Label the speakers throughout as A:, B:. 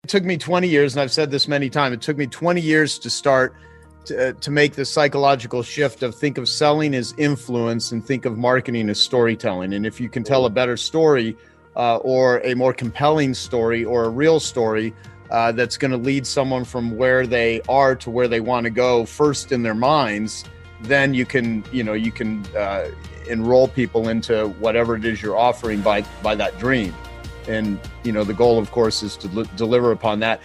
A: It took me 20 years, and I've said this many times, it took me 20 years to start to make the psychological shift of think of selling as influence and think of marketing as storytelling. And if you can tell a better story or a more compelling story or a real story that's going to lead someone from where they are to where they want to go first in their minds, then you can enroll people into whatever it is you're offering by that dream. And, the goal, of course, is to deliver upon that.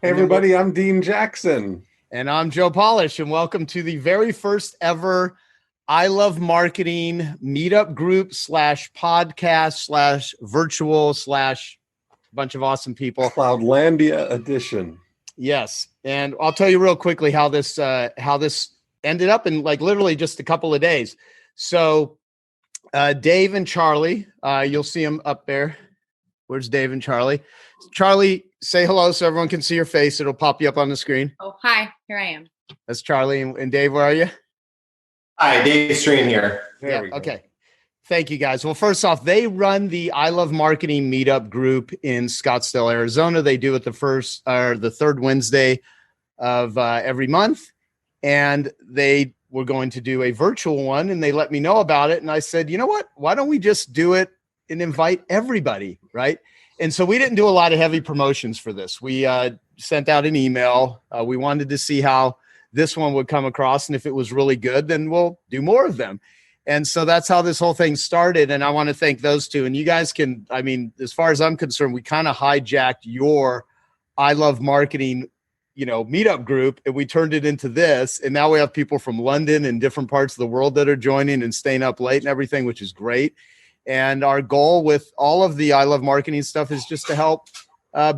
B: Hey, everybody, I'm Dean Jackson.
A: And I'm Joe Polish, and welcome to the very first ever I Love Marketing Meetup group / podcast / virtual / bunch of awesome people.
B: Cloudlandia edition.
A: Yes. And I'll tell you real quickly how this ended up in literally just a couple of days. So Dave and Charlie, you'll see them up there. Where's Dave and Charlie? Charlie, say hello so everyone can see your face. It'll pop you up on the screen.
C: Oh, hi. Here I am.
A: That's Charlie. And Dave, where are you?
D: Hi, Dave Stream here.
A: There we go. Okay. Thank you, guys. Well, first off, they run the I Love Marketing Meetup group in Scottsdale, Arizona. They do it the third Wednesday of every month. And they were going to do a virtual one, and they let me know about it. And I said, you know what? Why don't we just do it and invite everybody, right? And so we didn't do a lot of heavy promotions for this. We sent out an email. We wanted to see how this one would come across. And if it was really good, then we'll do more of them. And so that's how this whole thing started. And I want to thank those two. And you guys can, as far as I'm concerned, we kind of hijacked your I Love Marketing meetup group, and we turned it into this. And now we have people from London and different parts of the world that are joining and staying up late and everything, which is great. And our goal with all of the I Love Marketing stuff is just to help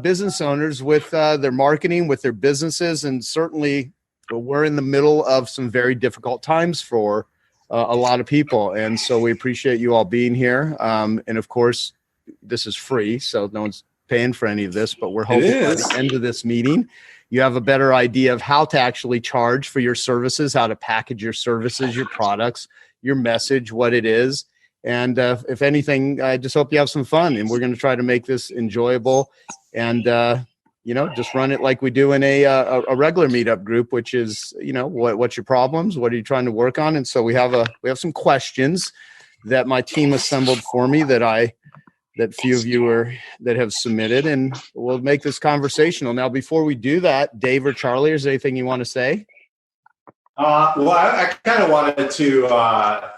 A: business owners with their marketing, with their businesses. And certainly we're in the middle of some very difficult times for a lot of people. And so we appreciate you all being here. And of course, this is free, so no one's paying for any of this, but we're hoping by the end of this meeting, you have a better idea of how to actually charge for your services, how to package your services, your products, your message, what it is. And if anything, I just hope you have some fun, and we're going to try to make this enjoyable and, just run it like we do in a regular meetup group, which is, what's your problems? What are you trying to work on? And so we have some questions that my team assembled for me that few of you that have submitted, and we'll make this conversational. Now, before we do that, Dave or Charlie, is there anything you want to say?
D: Well, I kind of wanted to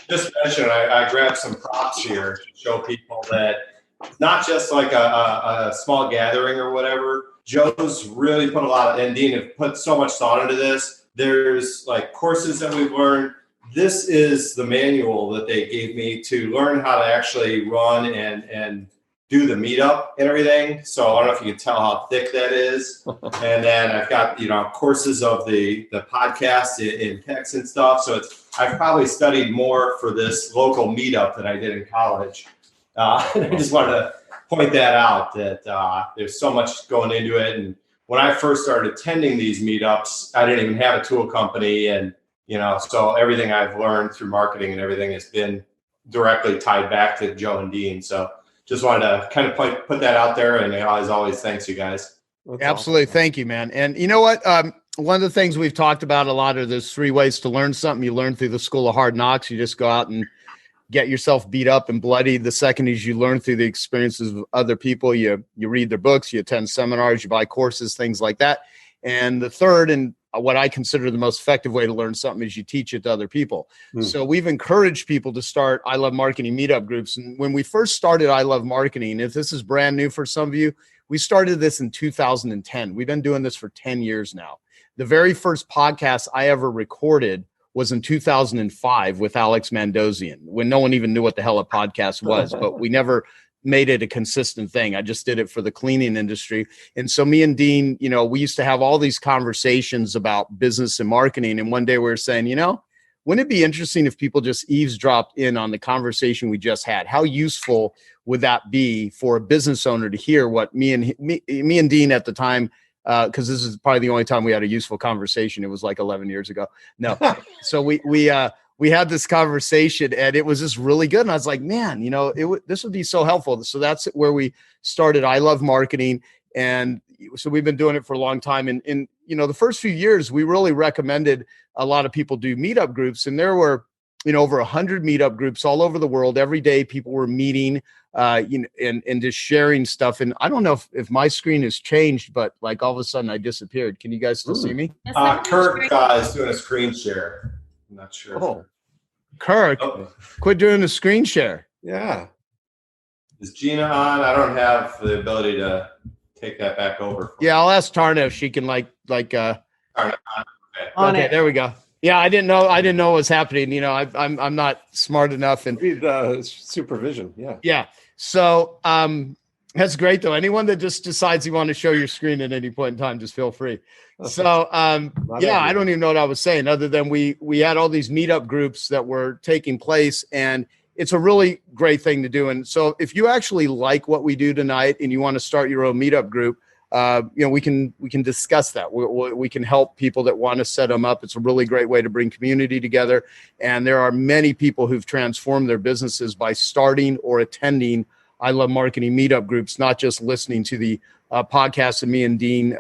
D: just mention, I grabbed some props here to show people that it's not just like a small gathering or whatever. Joe's really put a lot of, and Dean have put so much thought into this. There's courses that we've learned. This is the manual that they gave me to learn how to actually run and do the meetup and everything. So I don't know if you can tell how thick that is. And then I've got, courses of the podcast in text and stuff. So I've probably studied more for this local meetup than I did in college. And I just wanted to point that out, that there's so much going into it. And when I first started attending these meetups, I didn't even have a tool company. And, so everything I've learned through marketing and everything has been directly tied back to Joe and Dean. So just wanted to kind of put that out there. And as always, thanks you guys.
A: That's absolutely awesome. Thank you, man. And you know what? One of the things we've talked about a lot are there's 3 ways to learn something. You learn through the school of hard knocks. You just go out and get yourself beat up and bloody. The second is you learn through the experiences of other people. You read their books, you attend seminars, you buy courses, things like that. And the third, and what I consider the most effective way to learn something, is you teach it to other people. So we've encouraged people to start I Love Marketing meetup groups. And when we first started I Love Marketing, if this is brand new for some of you, we started this in 2010. We've been doing this for 10 years now. The very first podcast I ever recorded was in 2005 with Alex Mandozian, when no one even knew what the hell a podcast was, but we never made it a consistent thing. I just did it for the cleaning industry. And so me and Dean, we used to have all these conversations about business and marketing. And one day we were saying, wouldn't it be interesting if people just eavesdropped in on the conversation we just had? How useful would that be for a business owner to hear what me and Dean at the time, because this is probably the only time we had a useful conversation. It was like 11 years ago. No. So we had this conversation, and it was just really good. And I was like, man, this would be so helpful. So that's where we started I Love Marketing. And so we've been doing it for a long time. And the first few years, we really recommended a lot of people do meetup groups. And there were, over 100 meetup groups all over the world. Every day people were meeting, and just sharing stuff. And I don't know if my screen has changed, but like all of a sudden I disappeared. Can you guys still see me?
D: Kirk is doing a screen share. I'm not sure.
B: Oh,
A: Kirk, quit doing the screen share.
B: yeah.
D: Is Gina on? I don't have the ability to take that back over.
A: Yeah, I'll ask Tarna if she can
D: on
A: okay,
C: it.
A: there we go. Yeah, I didn't know what was happening. I'm not smart enough and
B: Supervision. Yeah.
A: yeah. So that's great though. Anyone that just decides you want to show your screen at any point in time, just feel free. So I don't even know what I was saying other than we had all these meetup groups that were taking place, and it's a really great thing to do. And so if you actually like what we do tonight and you want to start your own meetup group, we can discuss that. We can help people that want to set them up. It's a really great way to bring community together. And there are many people who've transformed their businesses by starting or attending I Love Marketing meetup groups, not just listening to the podcasts that me and Dean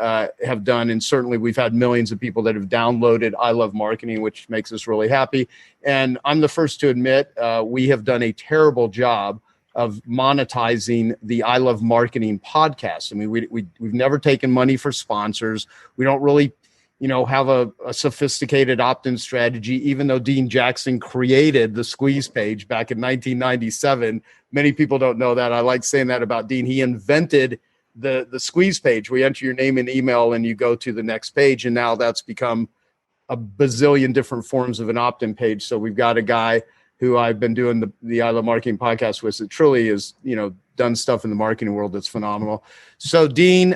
A: have done. And certainly we've had millions of people that have downloaded I Love Marketing, which makes us really happy. And I'm the first to admit we have done a terrible job of monetizing the I Love Marketing podcast. I mean, we've never taken money for sponsors. We don't really, have a sophisticated opt-in strategy, even though Dean Jackson created the squeeze page back in 1997. Many people don't know that. I like saying that about Dean. He invented the squeeze page where you enter your name and email and you go to the next page. And now that's become a bazillion different forms of an opt-in page. So we've got a guy who I've been doing the I Love Marketing podcast with. It truly is, done stuff in the marketing world that's phenomenal. So Dean,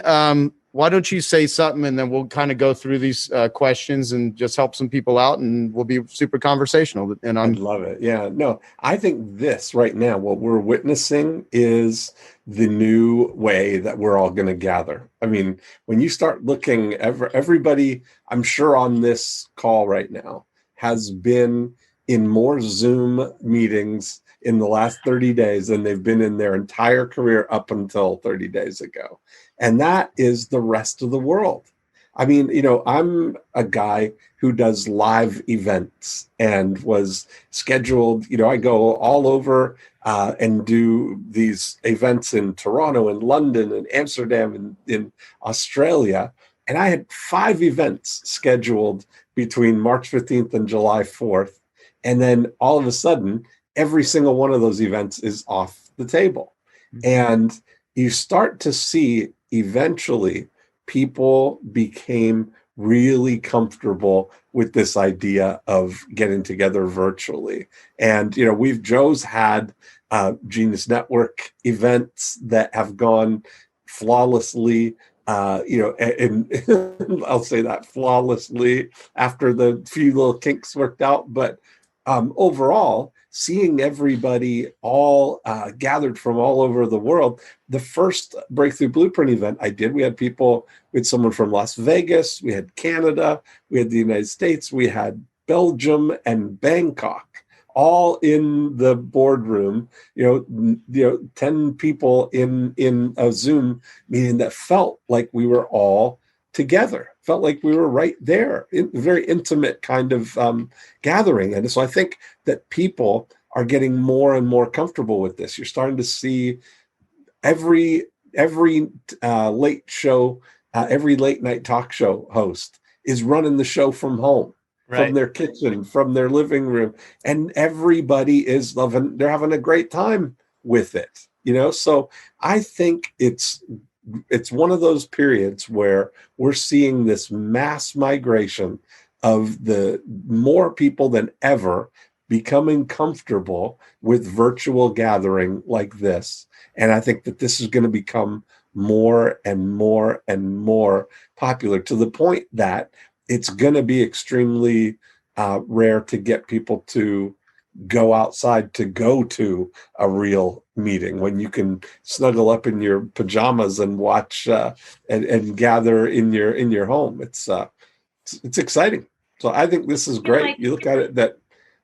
A: why don't you say something and then we'll kind of go through these questions and just help some people out, and we'll be super conversational. And
B: I love it. Yeah, no, I think this right now, what we're witnessing is the new way that we're all going to gather. I mean, when you start looking, everybody, I'm sure on this call right now has been in more Zoom meetings in the last 30 days than they've been in their entire career up until 30 days ago. And that is the rest of the world. I mean, I'm a guy who does live events and was scheduled, I go all over and do these events in Toronto and London and Amsterdam and in Australia. And I had 5 events scheduled between March 15th and July 4th. And then all of a sudden, every single one of those events is off the table. Mm-hmm. And you start to see eventually people became really comfortable with this idea of getting together virtually. And, Joe's had Genius Network events that have gone flawlessly, and I'll say that flawlessly after the few little kinks worked out. But overall, seeing everybody all gathered from all over the world. The first Breakthrough Blueprint event I did, we had someone from Las Vegas, we had Canada, we had the United States, we had Belgium and Bangkok, all in the boardroom, 10 people in a Zoom meeting that felt like we were all together, felt like we were right there, very intimate kind of gathering. And so I think that people are getting more and more comfortable with this. You're starting to see every late show, every late night talk show host is running the show from home, right, from their kitchen, from their living room, and everybody is they're having a great time with it, So I think it's one of those periods where we're seeing this mass migration of the more people than ever becoming comfortable with virtual gathering like this. And I think that this is going to become more and more and more popular, to the point that it's going to be extremely rare to get people to go outside to go to a real meeting when you can snuggle up in your pajamas and watch and gather in your home. It's exciting. So I think this is great. You look at it, that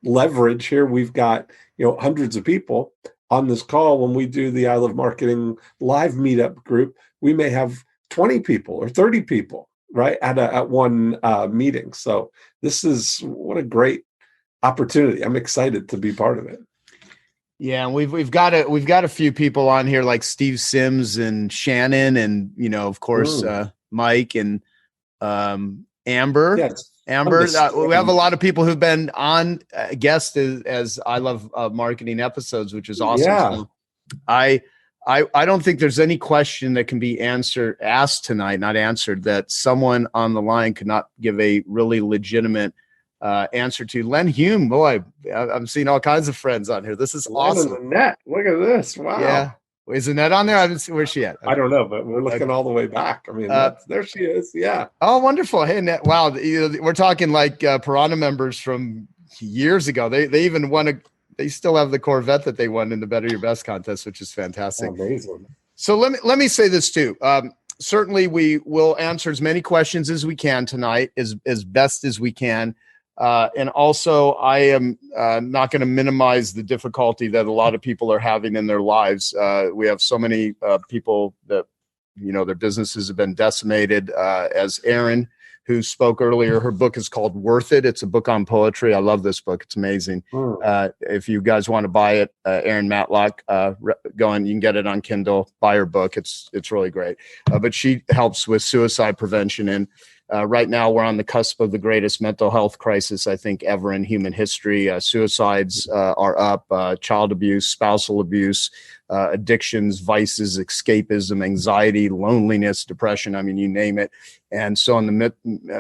B: leverage here. We've got hundreds of people on this call. When we do the I Love Marketing live meetup group, we may have 20 people or 30 people, right, at one meeting. So this is what a great opportunity. I'm excited to be part of it.
A: Yeah, and we've got a few people on here like Steve Sims and Shannon, and of course Mike and Amber.
B: Yes.
A: Amber, we have a lot of people who've been on guests as I Love Marketing episodes, which is awesome.
B: Yeah.
A: So I don't think there's any question that can be asked tonight, not answered, that someone on the line could not give a really legitimate answer to. Len Hume, boy, I'm seeing all kinds of friends on here. This is awesome.
B: Annette, look at this. Wow.
A: Yeah. Is Annette on there? I haven't seen, where's she at?
B: I don't know, but we're looking all the way back. I mean, there she is. Yeah.
A: Oh, wonderful. Hey, Annette. Wow. We're talking like Piranha members from years ago. They even won they still have the Corvette that they won in the Better Your Best contest, which is fantastic.
B: Amazing.
A: So let me say this too. Certainly we will answer as many questions as we can tonight, as best as we can. And also, I am not going to minimize the difficulty that a lot of people are having in their lives. We have so many people that, their businesses have been decimated. As Erin, who spoke earlier, her book is called Worth It. It's a book on poetry. I love this book. It's amazing. If you guys want to buy it, Erin Matlock, go and you can get it on Kindle. Buy her book. It's really great. But she helps with suicide prevention. And right now, we're on the cusp of the greatest mental health crisis, I think, ever in human history. Suicides are up, child abuse, spousal abuse, addictions, vices, escapism, anxiety, loneliness, depression. I mean, you name it. And so in the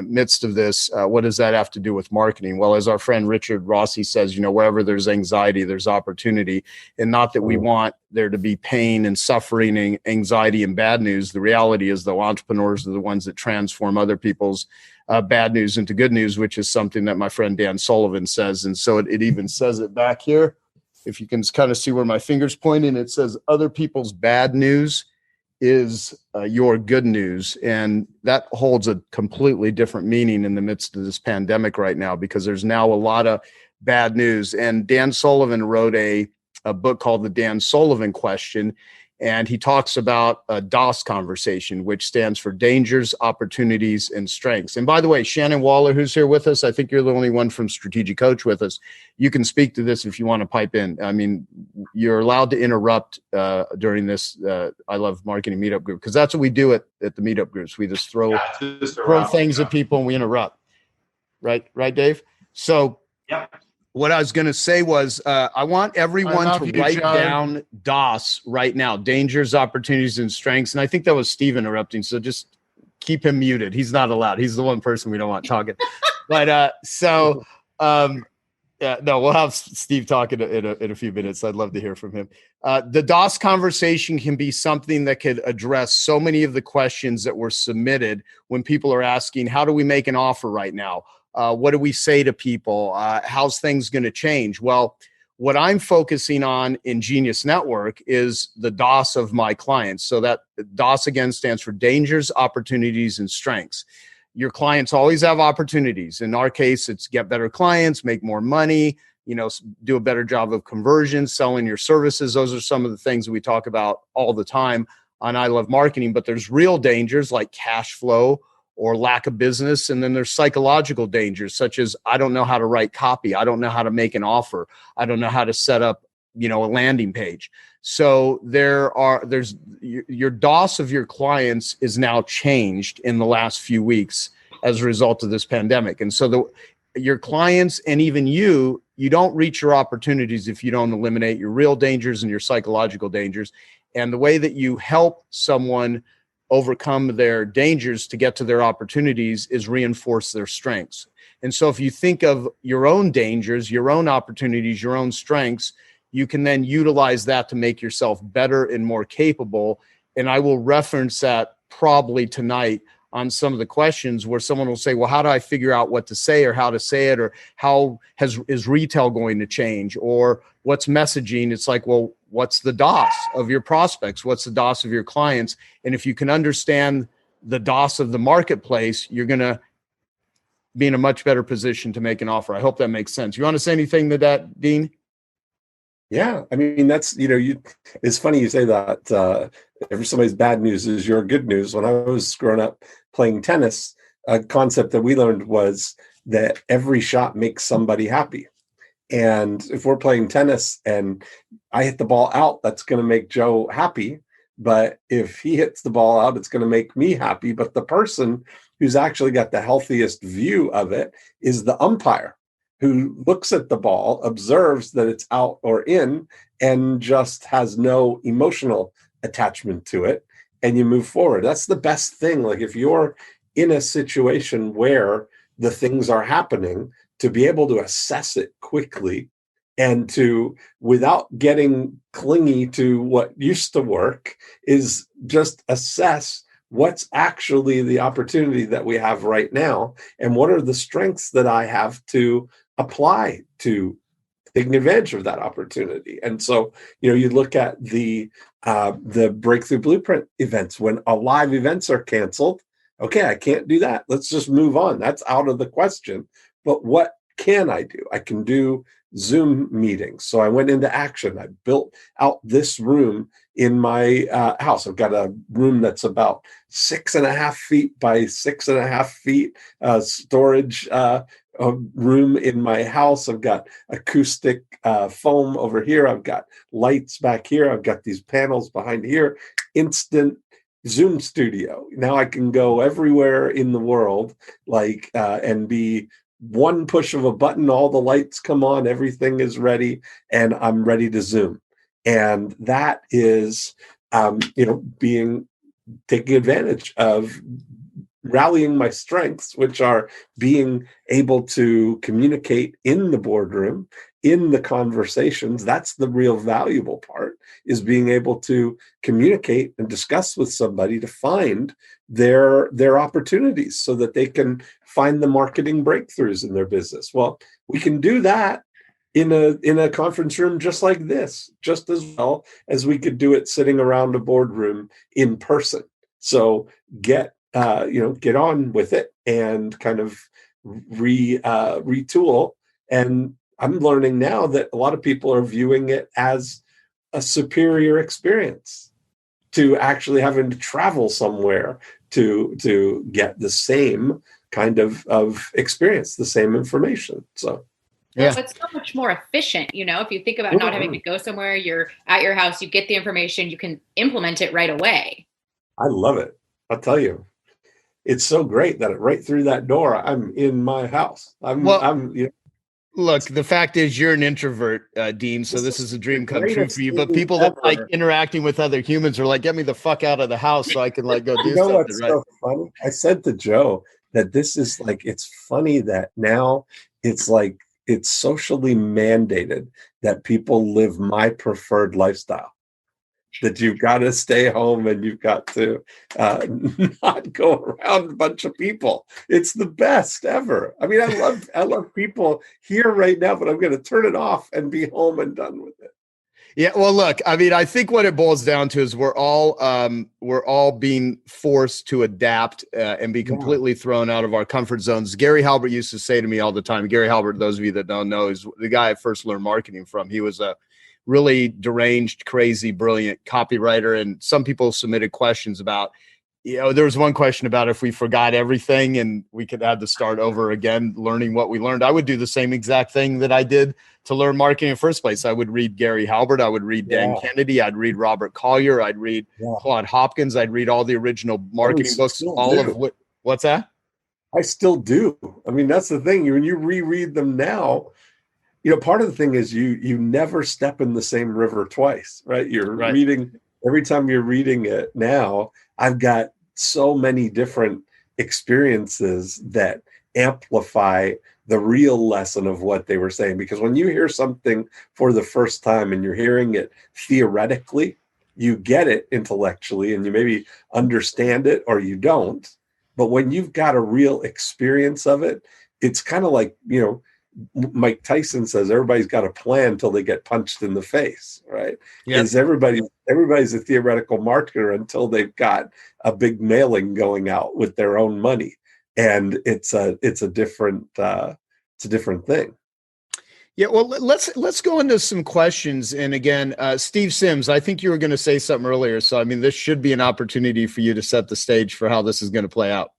A: midst of this, what does that have to do with marketing? Well, as our friend Richard Rossi says, wherever there's anxiety, there's opportunity. And not that we want there to be pain and suffering and anxiety and bad news. The reality is, though, entrepreneurs are the ones that transform other people's bad news into good news, which is something that my friend Dan Sullivan says. And so it even says it back here. If you can kind of see where my finger's pointing, it says other people's bad news is your good news. And that holds a completely different meaning in the midst of this pandemic right now, because there's now a lot of bad news. And Dan Sullivan wrote a book called The Dan Sullivan Question. And he talks about a D.O.S conversation, which stands for dangers, opportunities, and strengths. And by the way, Shannon Waller, who's here with us, I think you're the only one from Strategic Coach with us. You can speak to this if you want to pipe in. I mean, you're allowed to interrupt during this I Love Marketing Meetup group, because that's what we do at the Meetup groups. We just throw things at people and we interrupt. Right, Dave? So
D: yeah.
A: What I was going to say was, I want everyone to write down D.O.S right now: dangers, opportunities, and strengths. And I think that was Steve interrupting, so just keep him muted. He's not allowed. He's the one person we don't want talking. But no, we'll have Steve talk in a few minutes. I'd love to hear from him. The D.O.S conversation can be something that could address so many of the questions that were submitted when people are asking, how do we make an offer right now? What do we say to people? How's things going to change? Well, what I'm focusing on in Genius Network is the D.O.S of my clients. So that D.O.S again stands for dangers, opportunities, and strengths. Your clients always have opportunities. In our case, it's get better clients, make more money, do a better job of conversion, selling your services. Those are some of the things that we talk about all the time on I Love Marketing. But there's real dangers like cash flow or lack of business. And then there's psychological dangers, such as I don't know how to write copy. I don't know how to make an offer. I don't know how to set up, a landing page. So there's your D.O.S of your clients is now changed in the last few weeks as a result of this pandemic. And so your clients and even you don't reach your opportunities if you don't eliminate your real dangers and your psychological dangers. And the way that you help someone overcome their dangers to get to their opportunities is reinforce their strengths. And so if you think of your own dangers, your own opportunities, your own strengths, you can then utilize that to make yourself better and more capable. And I will reference that probably tonight on some of the questions where someone will say, well, how do I figure out what to say or how to say it? Or how is retail going to change? Or what's messaging? It's like, well, what's the D.O.S of your prospects? What's the D.O.S of your clients? And if you can understand the D.O.S of the marketplace, you're going to be in a much better position to make an offer. I hope that makes sense. You want to say anything to that, Dean?
B: Yeah, I mean that's it's funny you say that. If somebody's bad news is your good news. When I was growing up playing tennis, a concept that we learned was that every shot makes somebody happy. And if we're playing tennis and I hit the ball out, that's going to make Joe happy. But if he hits the ball out, it's going to make me happy. But the person who's actually got the healthiest view of it is the umpire, who looks at the ball, observes that it's out or in, and just has no emotional attachment to it. And you move forward. That's the best thing. Like if you're in a situation where the things are happening, to be able to assess it quickly and to, without getting clingy to what used to work, is just assess what's actually the opportunity that we have right now and what are the strengths that I have to apply to taking advantage of that opportunity. And so, you look at the Breakthrough Blueprint events. When live events are canceled, okay, I can't do that. Let's just move on. That's out of the question. But what can I do? I can do Zoom meetings. So I went into action. I built out this room in my house. I've got a room that's about 6.5 feet by 6.5 feet storage room in my house. I've got acoustic foam over here. I've got lights back here. I've got these panels behind here. Instant Zoom studio. Now I can go everywhere in the world, and be one push of a button, all the lights come on, everything is ready, and I'm ready to Zoom. And that is, taking advantage of rallying my strengths, which are being able to communicate in the boardroom, in the conversations. That's the real valuable part, is being able to communicate and discuss with somebody to find their opportunities so that they can find the marketing breakthroughs in their business. Well, we can do that in a conference room just like this, just as well as we could do it sitting around a boardroom in person. So get on with it and kind of retool. And I'm learning now that a lot of people are viewing it as a superior experience to actually having to travel somewhere to get the same kind of experience, the same information. So
C: yeah, it's so much more efficient. If you think about not having to go somewhere, you're at your house, you get the information, you can implement it right away.
B: I love it. I'll tell you, it's so great that right through that door, I'm in my house.
A: Look, the fact is you're an introvert, Dean, so this is a dream come true for you. But people that like interacting with other humans are like, get me the fuck out of the house so I can go do something.
B: What's so funny? I said to Joe that this is it's funny that now it's it's socially mandated that people live my preferred lifestyle. That you've got to stay home and you've got to not go around a bunch of people. It's the best ever. I mean, I love people here right now, but I'm going to turn it off and be home and done with it.
A: Yeah, well, look, I mean, I think what it boils down to is we're all being forced to adapt and be completely thrown out of our comfort zones. Gary Halbert used to say to me all the time. Gary Halbert, those of you that don't know, is the guy I first learned marketing from. He was a really deranged, crazy, brilliant copywriter. And some people submitted questions about, there was one question about if we forgot everything and we could have to start over again, learning what we learned. I would do the same exact thing that I did to learn marketing in the first place. I would read Gary Halbert. I would read Dan Kennedy. I'd read Robert Collier. I'd read Claude Hopkins. I'd read all the original marketing books, what's that?
B: I still do. I mean, that's the thing. When you reread them now, part of the thing is you never step in the same river twice, right? You're reading, every time you're reading it now, I've got so many different experiences that amplify the real lesson of what they were saying. Because when you hear something for the first time and you're hearing it theoretically, you get it intellectually and you maybe understand it or you don't. But when you've got a real experience of it, it's kind of like, Mike Tyson says everybody's got a plan until they get punched in the face, right? Because everybody's a theoretical marketer until they've got a big mailing going out with their own money, and it's a different thing.
A: Yeah, well, let's go into some questions. And again, Steve Sims, I think you were going to say something earlier. So, I mean, this should be an opportunity for you to set the stage for how this is going to play out.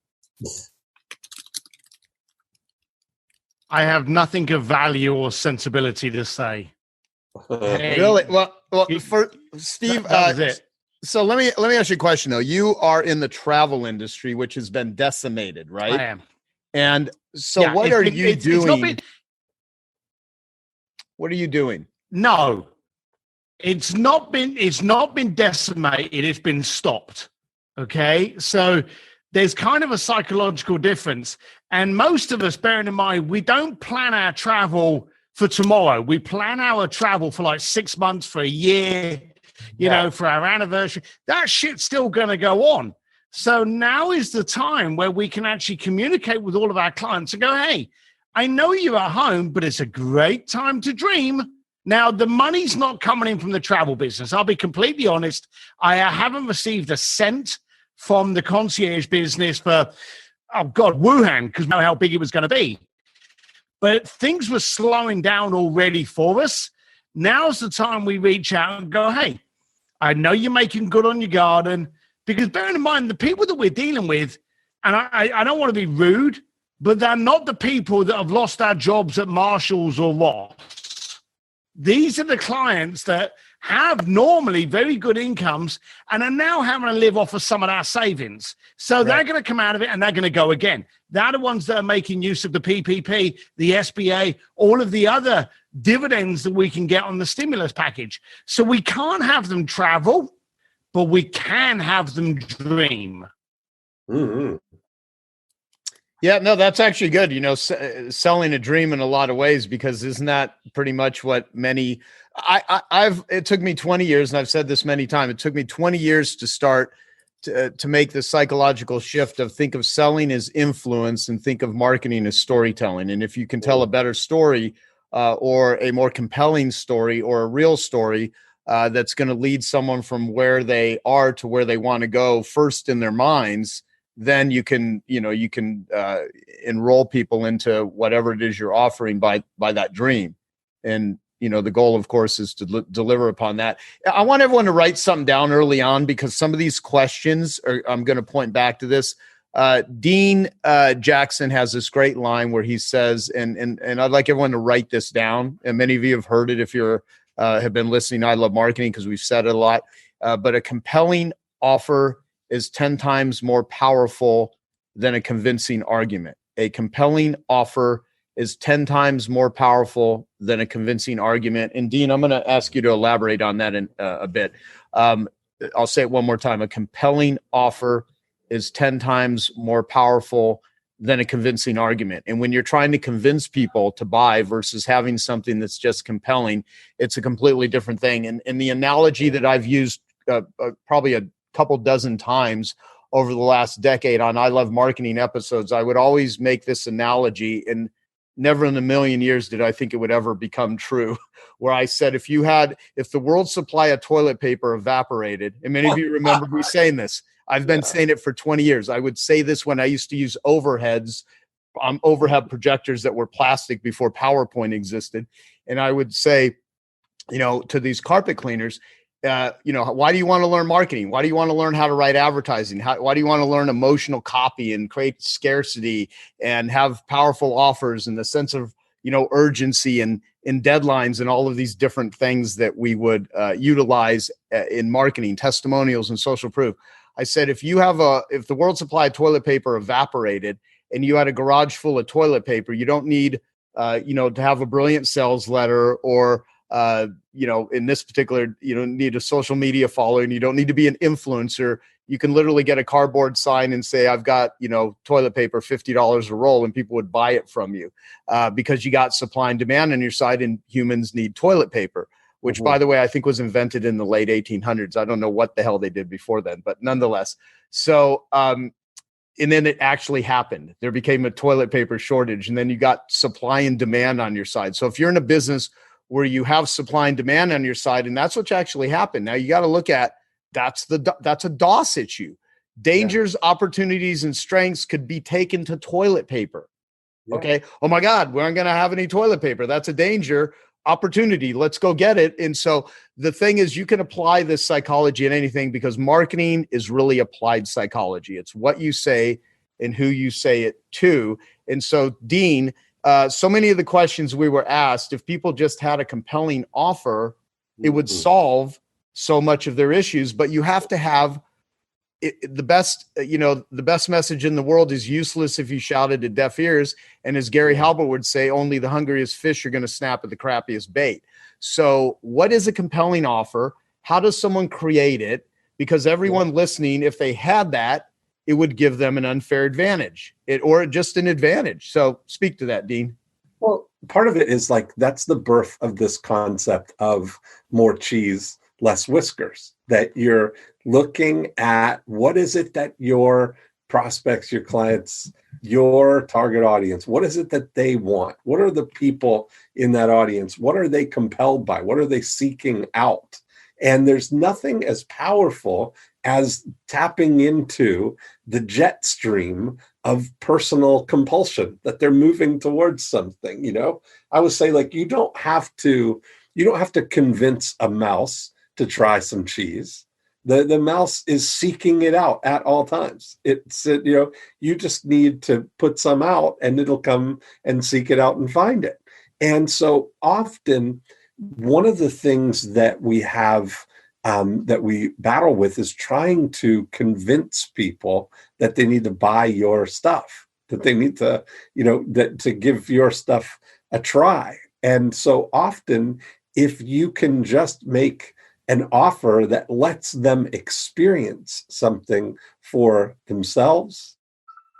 E: I have nothing of value or sensibility to say. Hey,
A: Really? Well, for Steve,
E: that was it.
A: So let me ask you a question though. You are in the travel industry, which has been decimated, right?
E: I am.
A: And so, what are you doing? What are you doing?
E: No, it's not been decimated. It's been stopped. Okay, so there's kind of a psychological difference, and most of us, bearing in mind, we don't plan our travel for tomorrow. We plan our travel for like 6 months, for a year, you know, for our anniversary. That shit's still going to go on. So now is the time where we can actually communicate with all of our clients and go, hey, I know you're at home, but it's a great time to dream. Now, the money's not coming in from the travel business. I'll be completely honest. I haven't received a cent from the concierge business for, oh God, Wuhan, because we know how big it was going to be. But things were slowing down already for us. Now's the time we reach out and go, hey, I know you're making good on your garden, because bearing in mind, the people that we're dealing with, and I don't want to be rude, but they're not the people that have lost their jobs at Marshalls or Ross. These are the clients that have normally very good incomes and are now having to live off of some of our savings. So they're going to come out of it and they're going to go again. They're the ones that are making use of the PPP, the SBA, all of the other dividends that we can get on the stimulus package. So we can't have them travel, but we can have them dream.
B: Mm-hmm.
A: Yeah, no, that's actually good. You know, selling a dream in a lot of ways, because isn't that pretty much what many, it took me 20 years, and I've said this many times, it took me 20 years to start to make the psychological shift of think of selling as influence and think of marketing as storytelling. And if you can tell a better story or a more compelling story or a real story that's going to lead someone from where they are to where they want to go first in their minds, then you can enroll people into whatever it is you're offering by that dream. And, you know, the goal, of course, is to deliver upon that. I want everyone to write something down early on, because some of these questions I'm going to point back to this. Dean Jackson has this great line where he says, and I'd like everyone to write this down. And many of you have heard it if you're have been listening. I love marketing because we've said it a lot, but a compelling offer is 10 times more powerful than a convincing argument. A compelling offer is 10 times more powerful than a convincing argument. And Dean, I'm going to ask you to elaborate on that in a bit. I'll say it one more time. A compelling offer is 10 times more powerful than a convincing argument. And when you're trying to convince people to buy versus having something that's just compelling, it's a completely different thing. And the analogy that I've used probably a couple dozen times over the last decade on I Love Marketing episodes, I would always make this analogy, and never in a million years did I think it would ever become true, where I said, if the world's supply of toilet paper evaporated, and many of you remember me saying this, I've been saying it for 20 years. I would say this when I used to use overhead projectors that were plastic before PowerPoint existed. And I would say, you know, to these carpet cleaners, you know, why do you want to learn marketing? Why do you want to learn how to write advertising? Why do you want to learn emotional copy and create scarcity and have powerful offers and the sense of, you know, urgency and deadlines and all of these different things that we would utilize in marketing, testimonials and social proof? I said, if the world supply of toilet paper evaporated and you had a garage full of toilet paper, you don't need, you know, to have a brilliant sales letter or, you know, in this particular, you don't need a social media following. You don't need to be an influencer. You can literally get a cardboard sign and say, I've got, you know, toilet paper, $50 a roll, and people would buy it from you because you got supply and demand on your side, and humans need toilet paper, which, by the way, I think was invented in the late 1800s. I don't know what the hell they did before then, but nonetheless. So, and then it actually happened. There became a toilet paper shortage, and then you got supply and demand on your side. So if you're in a business where you have supply and demand on your side, and that's what's actually happened. Now you got to look at that's a D.O.S issue. Dangers, opportunities, and strengths could be taken to toilet paper.
B: Yeah.
A: Okay. Oh my God, we aren't going to have any toilet paper. That's a danger. Opportunity. Let's go get it. And so the thing is, you can apply this psychology in anything because marketing is really applied psychology. It's what you say and who you say it to. And so, Dean, so many of the questions we were asked, if people just had a compelling offer, it would solve so much of their issues. But you have to have the best message in the world is useless if you shout it at deaf ears. And as Gary Halbert would say, only the hungriest fish are going to snap at the crappiest bait. So what is a compelling offer? How does someone create it? Because everyone listening, if they had that, it would give them an unfair advantage or just an advantage. So speak to that, Dean.
B: Well, part of it is like, that's the birth of this concept of more cheese, less whiskers, that you're looking at what is it that your prospects, your clients, your target audience, what is it that they want? What are the people in that audience? What are they compelled by? What are they seeking out? And there's nothing as powerful as tapping into the jet stream of personal compulsion that they're moving towards something. I would say, like, you don't have to convince a mouse to try some cheese. The mouse is seeking it out at all times. You just need to put some out and it'll come and seek it out and find it. And so often, one of the things that we have that we battle with is trying to convince people that they need to buy your stuff, that they need to, to give your stuff a try. And so often, if you can just make an offer that lets them experience something for themselves,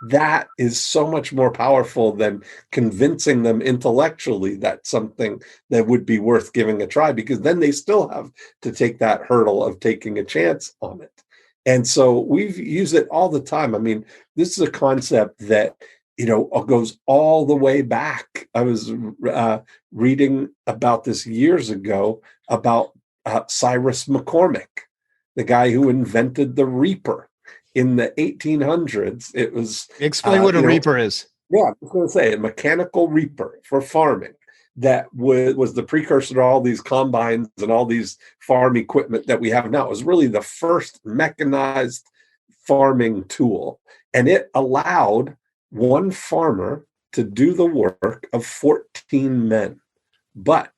B: that is so much more powerful than convincing them intellectually that something that would be worth giving a try, because then they still have to take that hurdle of taking a chance on it. And so we've used it all the time. I mean, this is a concept that, goes all the way back. I was reading about this years ago about Cyrus McCormick, the guy who invented the reaper. In the 1800s, it was...
A: Explain what a reaper is.
B: Yeah, I was going to say a mechanical reaper for farming that was the precursor to all these combines and all these farm equipment that we have now. It was really the first mechanized farming tool. And it allowed one farmer to do the work of 14 men. But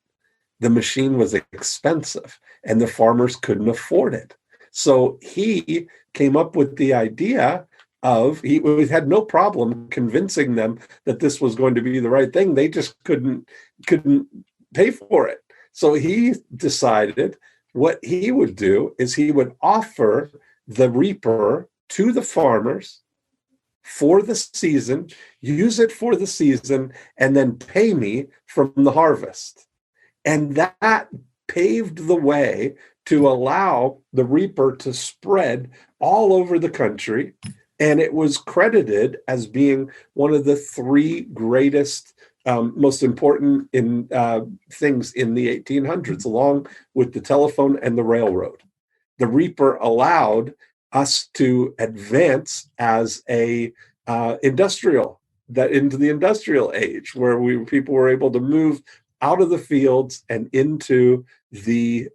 B: the machine was expensive and the farmers couldn't afford it. So he came up with the idea of, he had no problem convincing them that this was going to be the right thing. They just couldn't pay for it. So he decided what he would do is he would offer the reaper to the farmers for the season, use it for the season, and then pay me from the harvest. And that paved the way to allow the reaper to spread all over the country. And it was credited as being one of the three greatest, most important things in the 1800s, along with the telephone and the railroad. The reaper allowed us to advance as into the industrial age, where people were able to move out of the fields and into the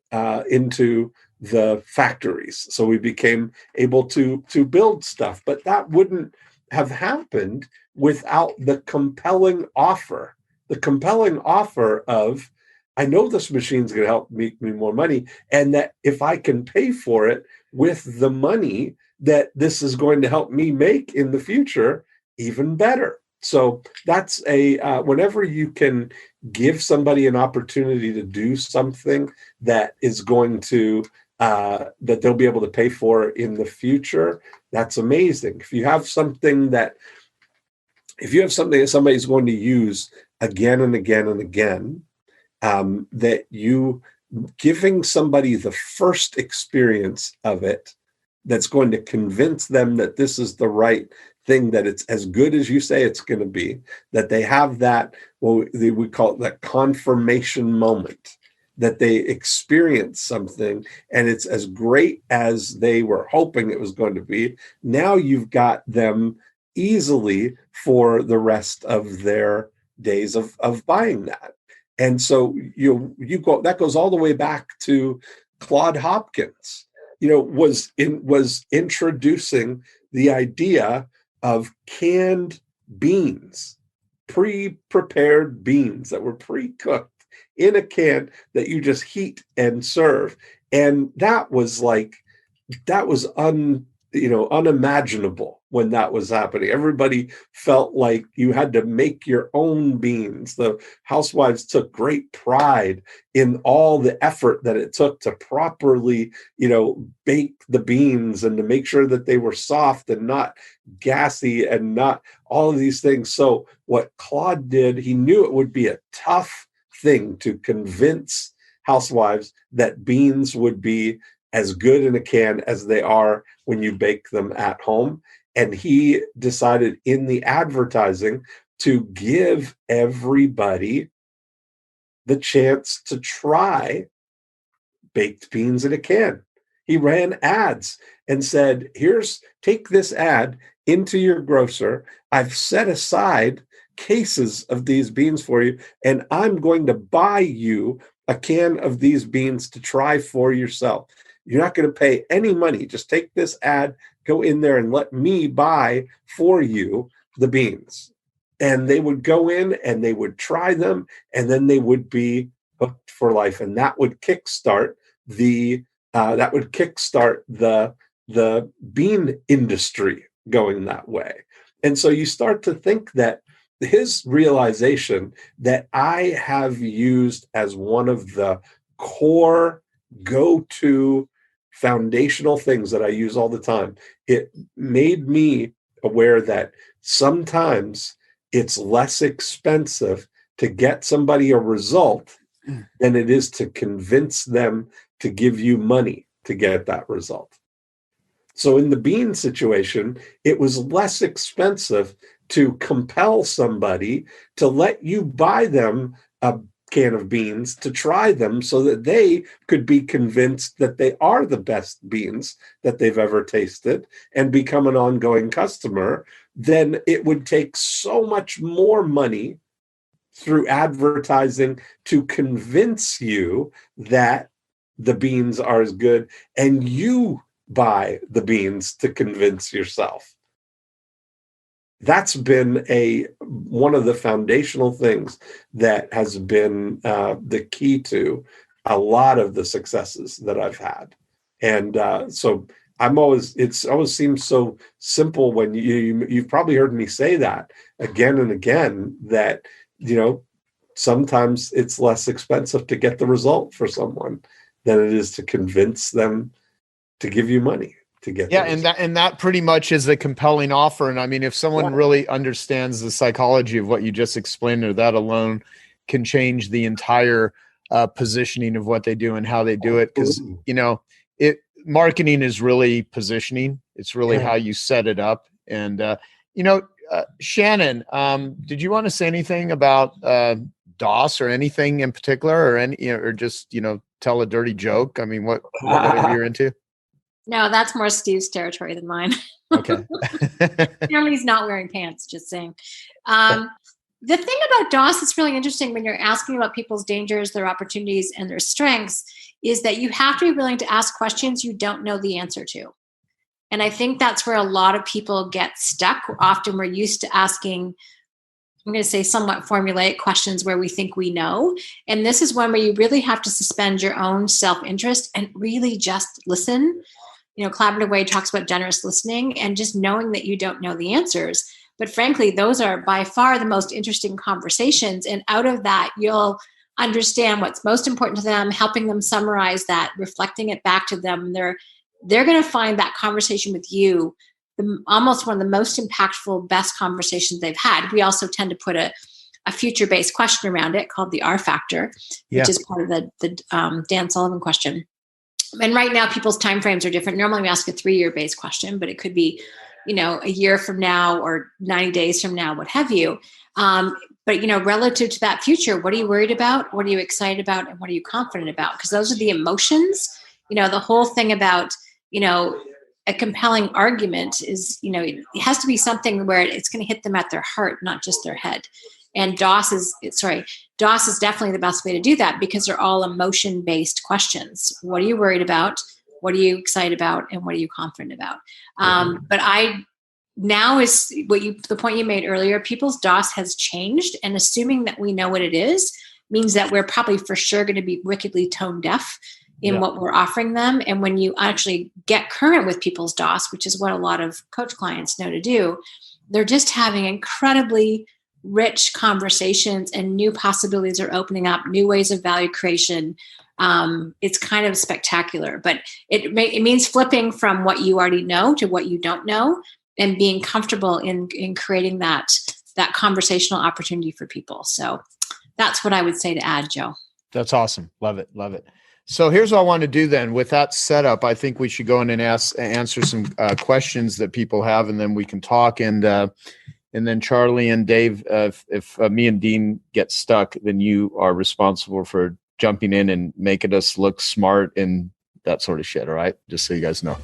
B: factories. So we became able to build stuff, but that wouldn't have happened without the compelling offer. The compelling offer of, I know this machine's going to help make me more money, and that if I can pay for it with the money that this is going to help me make in the future, even better. So that's whenever you can give somebody an opportunity to do something that is going to, that they'll be able to pay for in the future, that's amazing. If you have something that somebody's going to use again and again and again, that you giving somebody the first experience of it, that's going to convince them that this is the right thing, that it's as good as you say it's going to be, that they have that, we call it that confirmation moment, that they experience something and it's as great as they were hoping it was going to be. Now you've got them easily for the rest of their days of buying that. And so that goes all the way back to Claude Hopkins, was introducing the idea of canned beans, pre-prepared beans that were pre-cooked in a can that you just heat and serve. And that was unimaginable when that was happening. Everybody felt like you had to make your own beans. The housewives took great pride in all the effort that it took to properly, bake the beans and to make sure that they were soft and not gassy and not all of these things. So what Claude did, he knew it would be a tough thing to convince housewives that beans would be as good in a can as they are when you bake them at home. And he decided in the advertising to give everybody the chance to try baked beans in a can. He ran ads and said, take this ad into your grocer. I've set aside cases of these beans for you, and I'm going to buy you a can of these beans to try for yourself. You're not going to pay any money. Just take this ad, go in there and let me buy for you the beans. And they would go in and they would try them, and then they would be hooked for life. And that would kickstart the bean industry going that way. And so you start to think that his realization that I have used as one of the core go-to foundational things that I use all the time, it made me aware that sometimes it's less expensive to get somebody a result than it is to convince them to give you money to get that result. So in the bean situation, it was less expensive to compel somebody to let you buy them a can of beans to try them so that they could be convinced that they are the best beans that they've ever tasted and become an ongoing customer. Then it would take so much more money through advertising to convince you that the beans are as good, and you buy the beans to convince yourself. That's been one of the foundational things that has been the key to a lot of the successes that I've had. And so it always seems so simple when you've probably heard me say that again and again, that, sometimes it's less expensive to get the result for someone than it is to convince them to give you money to get.
A: Yeah. And that pretty much is the compelling offer. And I mean, if someone really understands the psychology of what you just explained, or that alone can change the entire positioning of what they do and how they do it. Cause marketing is really positioning. It's really how you set it up. And, Shannon, did you want to say anything about D.O.S. or anything in particular, or just, tell a dirty joke? I mean, whatever you're into.
F: No, that's more Steve's territory than mine.
A: Okay.
F: Apparently he's not wearing pants, just saying. The thing about D.O.S. that's really interesting when you're asking about people's dangers, their opportunities, and their strengths is that you have to be willing to ask questions you don't know the answer to. And I think that's where a lot of people get stuck. Often we're used to asking, I'm going to say somewhat formulaic questions where we think we know. And this is one where you really have to suspend your own self-interest and really just listen. Collaborative Way talks about generous listening and just knowing that you don't know the answers. But frankly, those are by far the most interesting conversations. And out of that, you'll understand what's most important to them, helping them summarize that, reflecting it back to them. They're going to find that conversation with you almost one of the most impactful, best conversations they've had. We also tend to put a future-based question around it called the R factor, which is part of the Dan Sullivan question. And right now, people's timeframes are different. Normally, we ask a 3-year based question, but it could be, a year from now or 90 days from now, what have you. But, relative to that future, what are you worried about? What are you excited about? And what are you confident about? Because those are the emotions. The whole thing about, a compelling argument is, it has to be something where it's going to hit them at their heart, not just their head. And DOS is definitely the best way to do that, because they're all emotion-based questions. What are you worried about? What are you excited about? And what are you confident about? But now is the point you made earlier, people's DOS has changed, and assuming that we know what it is means that we're probably for sure going to be wickedly tone deaf in what we're offering them. And when you actually get current with people's DOS, which is what a lot of coach clients know to do, they're just having incredibly rich conversations, and new possibilities are opening up, new ways of value creation. It's kind of spectacular, but it means flipping from what you already know to what you don't know, and being comfortable in creating that conversational opportunity for people. So that's what I would say to add, Joe.
A: That's awesome. Love it. Love it. So here's what I want to do then. With that setup, I think we should go in and answer some questions that people have, and then we can talk. And then Charlie and Dave, if me and Dean get stuck, then you are responsible for jumping in and making us look smart and that sort of shit. All right. Just so you guys know.